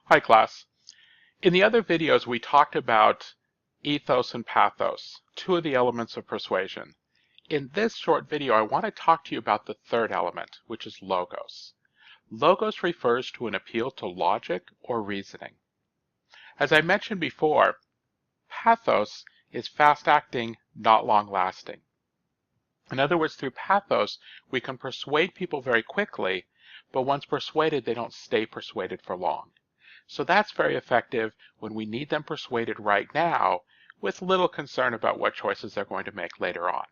Hi class. In the other videos we talked about ethos and pathos, two of the elements of persuasion. In this short video I want to talk to you about the third element, which is logos. Logos refers to an appeal to logic or reasoning. As I mentioned before, pathos is fast-acting, not long-lasting. In other words, through pathos we can persuade people very quickly, but once persuaded they don't stay persuaded for long. So that's very effective when we need them persuaded right now with little concern about what choices they're going to make later on.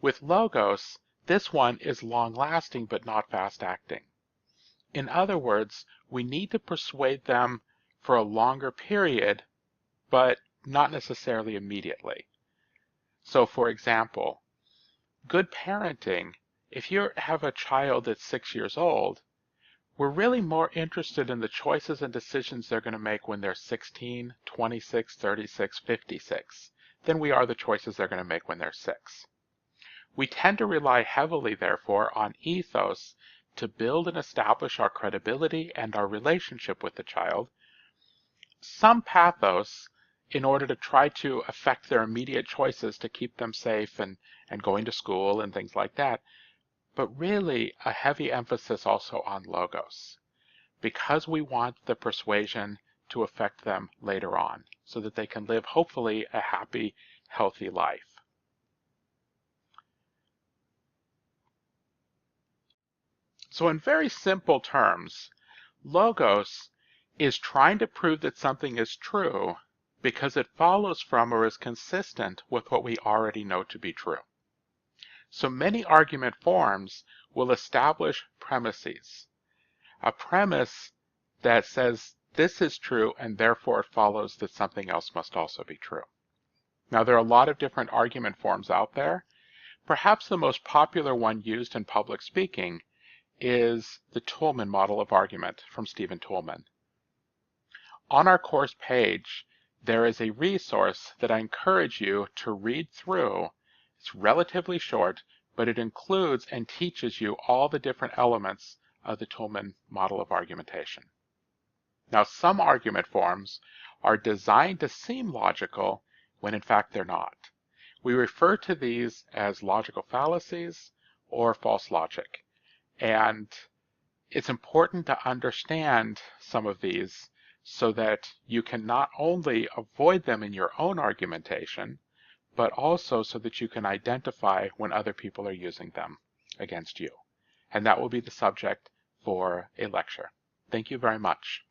With logos, this one is long-lasting but not fast-acting. In other words, we need to persuade them for a longer period, but not necessarily immediately. So for example, good parenting, if you have a child that's 6 years old, we're really more interested in the choices and decisions they're going to make when they're 16, 26, 36, 56 than we are the choices they're going to make when they're 6. We tend to rely heavily, therefore, on ethos to build and establish our credibility and our relationship with the child. Some pathos in order to try to affect their immediate choices to keep them safe and going to school and things like that. But really a heavy emphasis also on logos, because we want the persuasion to affect them later on so that they can live, hopefully, a happy, healthy life. So in very simple terms, logos is trying to prove that something is true because it follows from or is consistent with what we already know to be true. So many argument forms will establish premises. A premise that says this is true and therefore it follows that something else must also be true. Now there are a lot of different argument forms out there. Perhaps the most popular one used in public speaking is the Toulmin model of argument from Stephen Toulmin. On our course page, there is a resource that I encourage you to read through. It's relatively short, but it includes and teaches you all the different elements of the Toulmin model of argumentation. Now, some argument forms are designed to seem logical when in fact they're not. We refer to these as logical fallacies or false logic. And it's important to understand some of these so that you can not only avoid them in your own argumentation, but also so that you can identify when other people are using them against you. And that will be the subject for a lecture. Thank you very much.